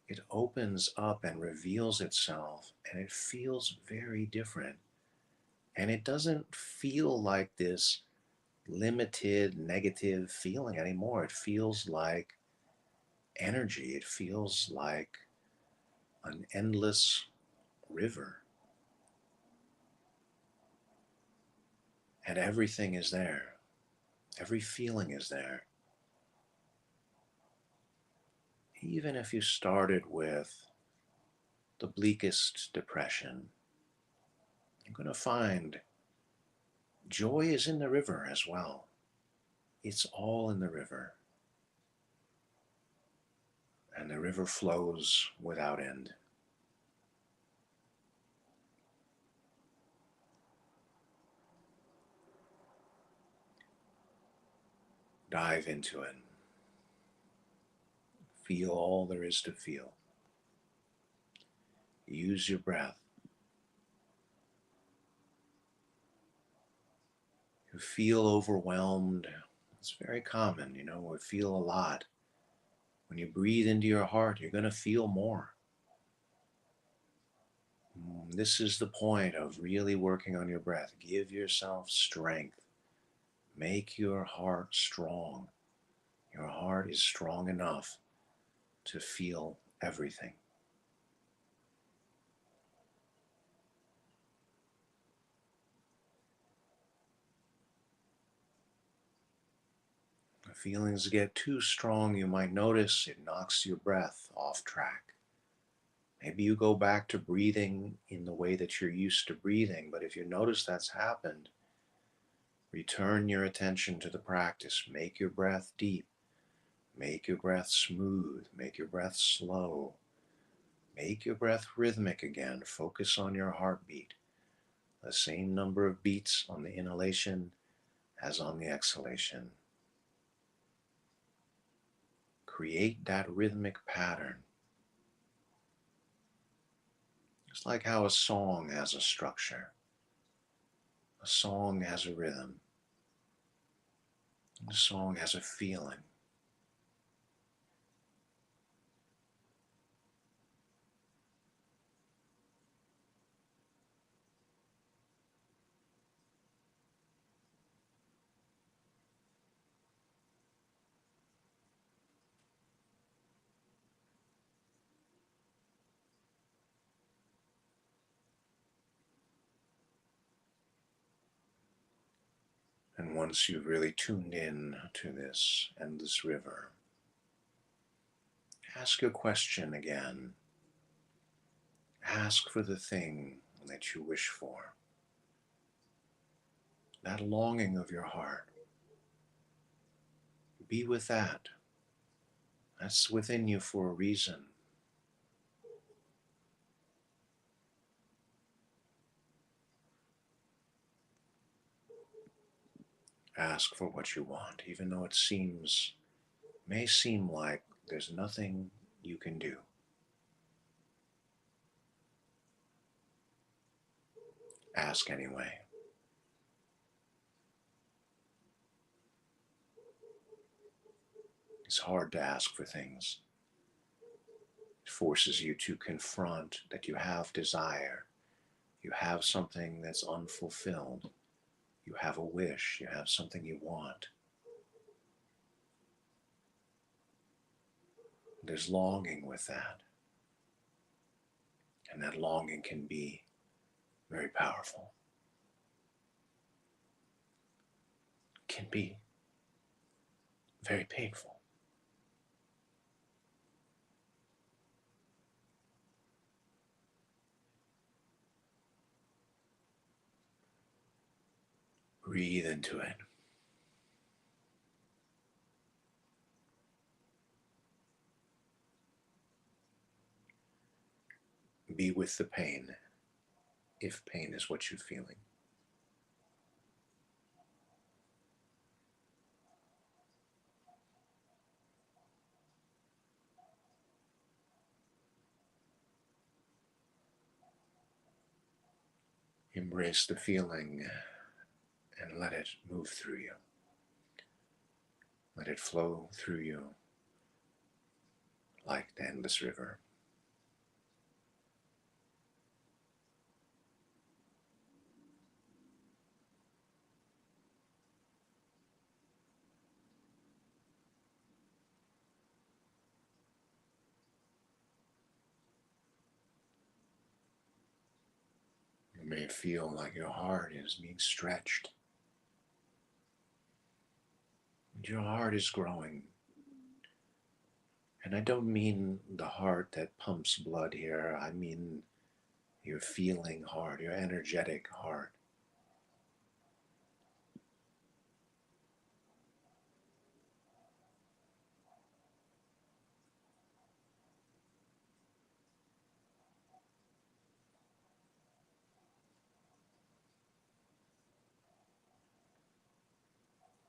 Speaker 1: It opens up and reveals itself, and it feels very different. And it doesn't feel like this limited negative feeling anymore. It feels like energy. It feels like an endless river. And everything is there. Every feeling is there. Even if you started with the bleakest depression, you're going to find joy is in the river as well. It's all in the river. And the river flows without end. Dive into it. Feel all there is to feel. Use your breath. You feel overwhelmed. It's very common, we feel a lot. When you breathe into your heart, you're going to feel more. This is the point of really working on your breath. Give yourself strength. Make your heart strong. Your heart is strong enough to feel everything. If feelings get too strong, you might notice it knocks your breath off track. Maybe you go back to breathing in the way that you're used to breathing, but if you notice that's happened, return your attention to the practice. Make your breath deep. Make your breath smooth. Make your breath slow. Make your breath rhythmic again. Focus on your heartbeat. The same number of beats on the inhalation as on the exhalation. Create that rhythmic pattern. It's like how a song has a structure. A song has a rhythm. A song has a feeling. once you've really tuned in to this endless river, ask your question again. Ask for the thing that you wish for, that longing of your heart. Be with that. That's within you for a reason. Ask for what you want, even though it may seem like there's nothing you can do. Ask anyway. It's hard to ask for things. It forces you to confront that you have desire. You have something that's unfulfilled. You have a wish. You have something you want. There's longing with that. And that longing can be very powerful. It can be very painful. Breathe into it. Be with the pain, if pain is what you're feeling. Embrace the feeling and let it move through you. Let it flow through you like the endless river. You may feel like your heart is being stretched. And your heart is growing. And I don't mean the heart that pumps blood here. I mean your feeling heart, your energetic heart.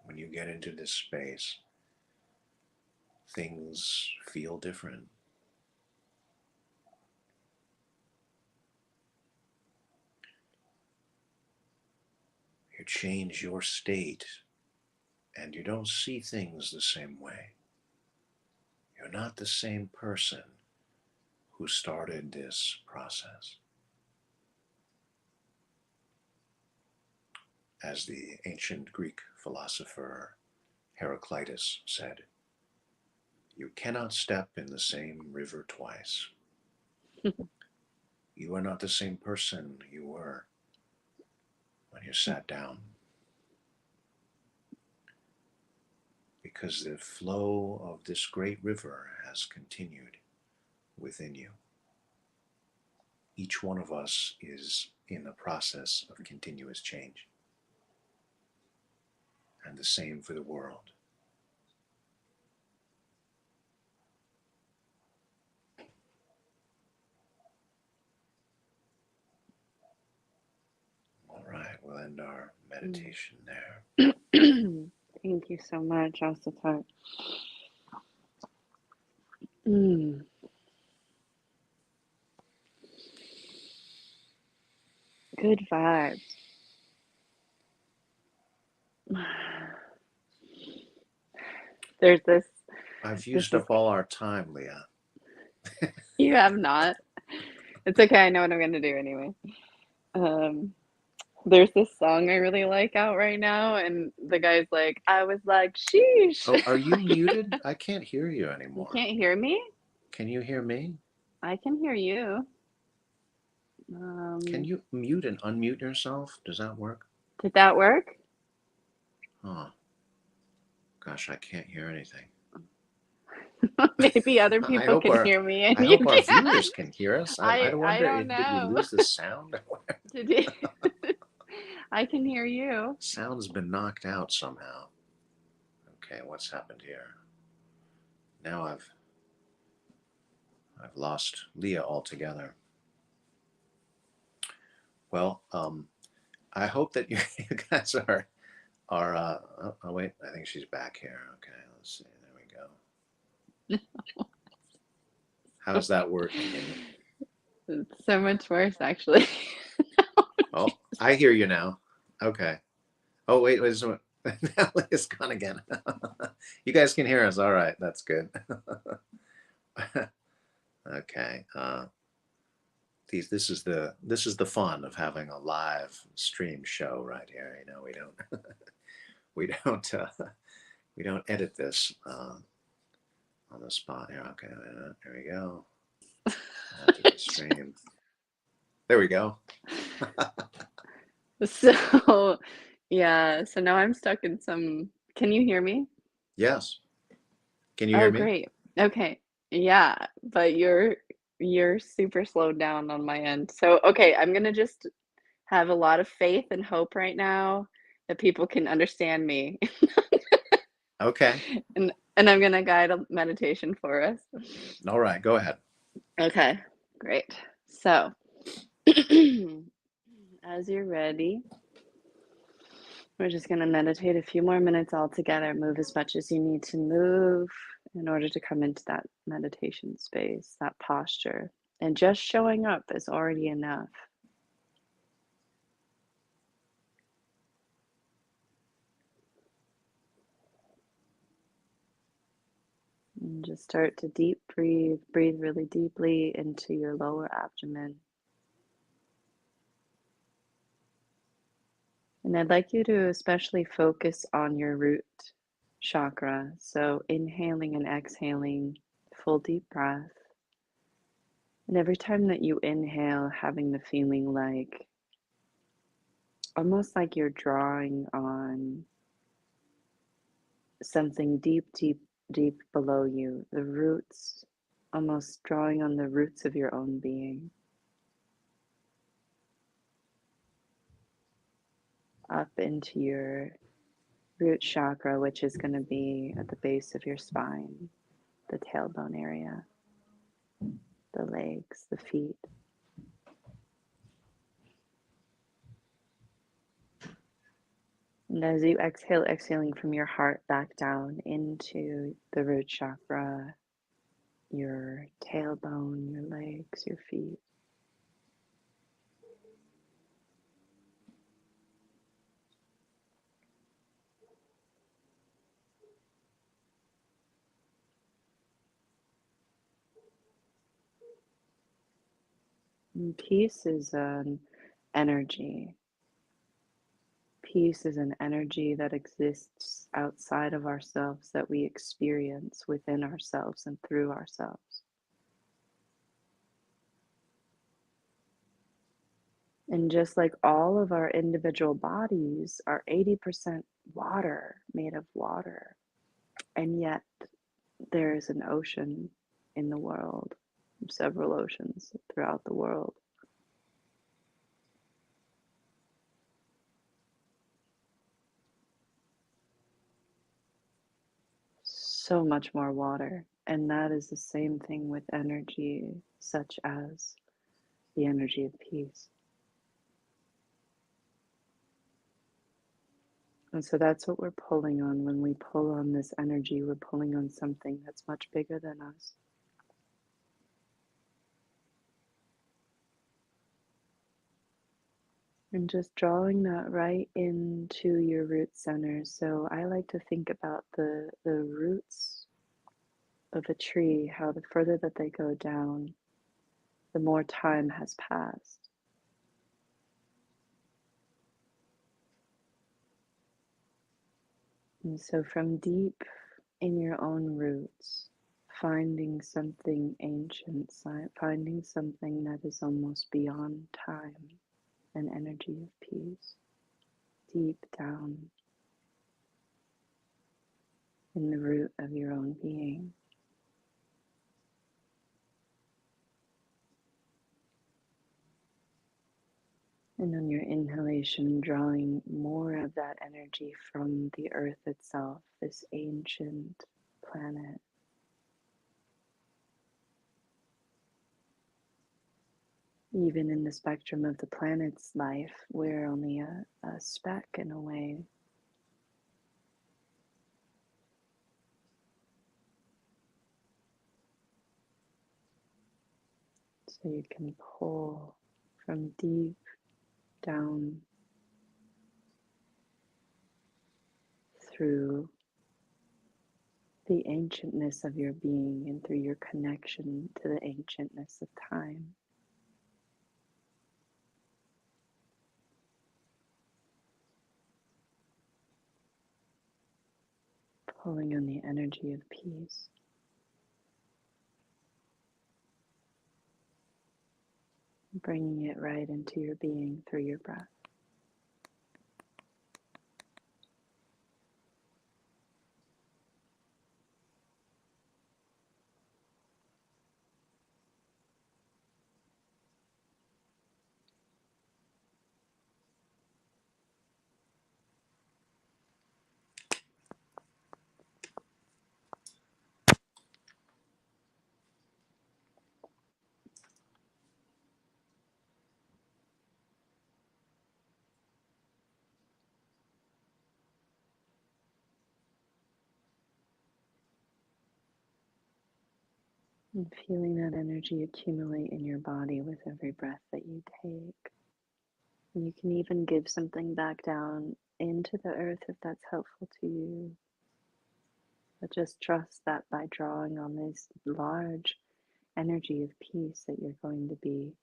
Speaker 1: When you get into this space, things feel different. You change your state and you don't see things the same way. You're not the same person who started this process. As the ancient Greek philosopher Heraclitus said, you cannot step in the same river twice. You are not the same person you were when you sat down. Because the flow of this great river has continued within you. Each one of us is in a process of continuous change. And the same for the world. All right, we'll end our meditation there.
Speaker 2: Thank you so much, Asatar. Good vibes. There's this.
Speaker 1: I've used up all our time, Leah.
Speaker 2: You have not. It's okay. I know what I'm going to do anyway. There's this song I really like out right now, and the guy's like, I was like, sheesh.
Speaker 1: Oh, are you muted? I can't hear you anymore.
Speaker 2: You can't hear me?
Speaker 1: Can you hear me?
Speaker 2: I can hear you.
Speaker 1: Can you mute and unmute yourself? Does that work?
Speaker 2: Did that work?
Speaker 1: Oh, gosh, I can't hear anything.
Speaker 2: Maybe other people can hear me and
Speaker 1: I
Speaker 2: you
Speaker 1: hope our
Speaker 2: can't.
Speaker 1: viewers can hear us. I
Speaker 2: I
Speaker 1: wonder,
Speaker 2: don't
Speaker 1: did we
Speaker 2: know.
Speaker 1: lose the sound?
Speaker 2: Did you? I can hear you.
Speaker 1: Sound's been knocked out somehow. Okay, what's happened here? Now I've lost Leah altogether. Well, I hope that you guys are oh wait, I think she's back here. Okay, let's see. There we go. How's that working?
Speaker 2: It's so much worse, actually.
Speaker 1: Oh, I hear you now. Okay. Oh wait, so now Leah's gone again. You guys can hear us. All right, that's good. Okay. This is the fun of having a live stream show right here. You know, we don't we don't edit this on the spot here. Okay, there we go. Add to the stream. There we go.
Speaker 2: So, yeah, so now I'm stuck in some. Can you hear me?
Speaker 1: Yes. Can you hear
Speaker 2: Oh,
Speaker 1: me?
Speaker 2: great. Okay. Yeah, but you're super slowed down on my end. So, okay, I'm gonna just have a lot of faith and hope right now that people can understand me.
Speaker 1: Okay.
Speaker 2: And I'm gonna guide a meditation for us.
Speaker 1: All right, go ahead.
Speaker 2: Okay, great. So, as you're ready, we're just going to meditate a few more minutes all together. Move as much as you need to move in order to come into that meditation space, that posture. And just showing up is already enough. And just start to deep breathe. Breathe really deeply into your lower abdomen. And I'd like you to especially focus on your root chakra. So inhaling and exhaling, full deep breath. And every time that you inhale, having the feeling like almost like you're drawing on something deep, deep, deep below you, the roots, almost drawing on the roots of your own being, up into your root chakra, which is going to be at the base of your spine, the tailbone area, the legs, the feet. And as you exhale, exhaling from your heart back down into the root chakra, your tailbone, your legs, your feet. And peace is an energy. Peace is an energy that exists outside of ourselves that we experience within ourselves and through ourselves. And just like all of our individual bodies are 80% water, made of water, and yet there is an ocean in the world, several oceans throughout the world. So much more water. And that is the same thing with energy, such as the energy of peace. And so that's what we're pulling on. When we pull on this energy, we're pulling on something that's much bigger than us. And just drawing that right into your root center. So I like to think about the roots of a tree, how the further that they go down, the more time has passed. And so from deep in your own roots, finding something ancient, finding something that is almost beyond time, an energy of peace, deep down in the root of your own being. And on your inhalation, drawing more of that energy from the earth itself, this ancient planet. Even in the spectrum of the planet's life, we're only a speck in a way. So you can pull from deep down through the ancientness of your being and through your connection to the ancientness of time. Pulling on the energy of peace. Bringing it right into your being through your breath. And feeling that energy accumulate in your body with every breath that you take. And you can even give something back down into the earth if that's helpful to you. But just trust that by drawing on this large energy of peace that you're going to be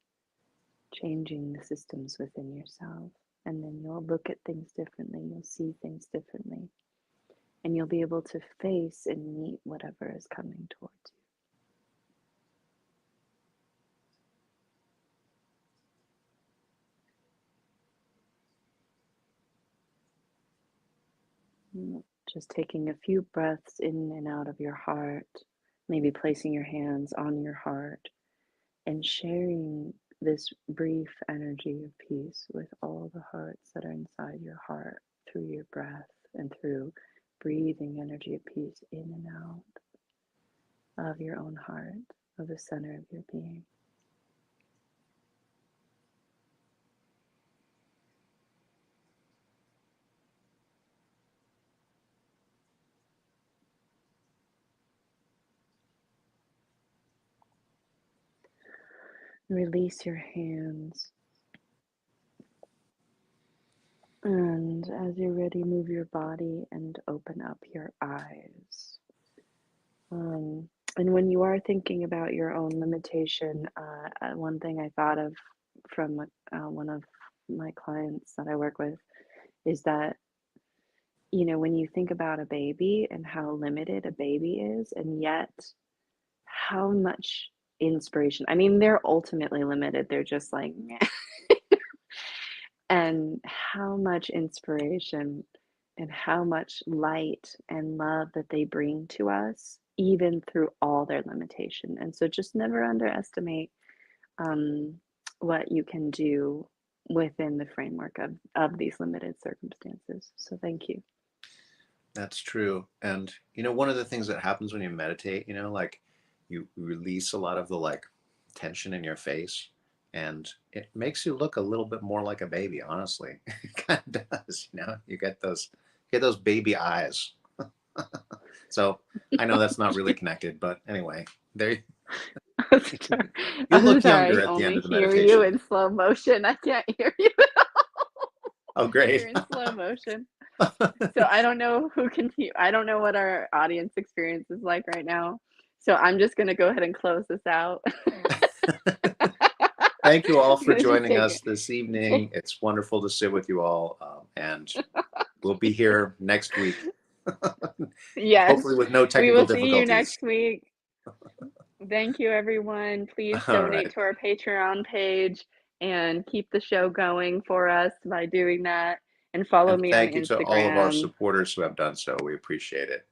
Speaker 2: changing the systems within yourself. And then you'll look at things differently, you'll see things differently, and you'll be able to face and meet whatever is coming towards you. Just taking a few breaths in and out of your heart, maybe placing your hands on your heart and sharing this brief energy of peace with all the hearts that are inside your heart through your breath and through breathing energy of peace in and out of your own heart, of the center of your being. Release your hands. And as you're ready, move your body and open up your eyes. And when you are thinking about your own limitation, one thing I thought of from one of my clients that I work with is that, you know, when you think about a baby and how limited a baby is, and yet how much inspiration, I mean, they're ultimately limited, they're just like, meh. And how much inspiration and how much light and love that they bring to us, even through all their limitation. And so just never underestimate um, what you can do within the framework of these limited circumstances. So thank you.
Speaker 1: That's true. And, you know, one of the things that happens when you meditate, you know, like you release a lot of the like tension in your face, and it makes you look a little bit more like a baby, honestly. It kind of does, you know, you get those baby eyes. So I know that's not really connected, but anyway, there you
Speaker 2: I'm
Speaker 1: look
Speaker 2: sorry,
Speaker 1: younger
Speaker 2: I
Speaker 1: at the end
Speaker 2: only
Speaker 1: of the
Speaker 2: hear you
Speaker 1: meditation.
Speaker 2: in slow motion. I can't hear you at all.
Speaker 1: Oh,
Speaker 2: You're
Speaker 1: great.
Speaker 2: in slow motion. So I don't know who can hear. I don't know what our audience experience is like right now. So I'm just going to go ahead and close this out.
Speaker 1: Thank you all
Speaker 2: I'm
Speaker 1: for
Speaker 2: going to just
Speaker 1: joining
Speaker 2: take
Speaker 1: us this
Speaker 2: it.
Speaker 1: evening. It's wonderful to sit with you all, and we'll be here next week,
Speaker 2: Yes,
Speaker 1: hopefully with no
Speaker 2: we
Speaker 1: technical
Speaker 2: will see you
Speaker 1: difficulties.
Speaker 2: next week. Thank you, everyone. Please
Speaker 1: All
Speaker 2: donate
Speaker 1: right.
Speaker 2: to our Patreon page and keep the show going for us by doing that. And follow
Speaker 1: And
Speaker 2: me on
Speaker 1: thank you to all of our
Speaker 2: Instagram.
Speaker 1: supporters who have done so. We appreciate it.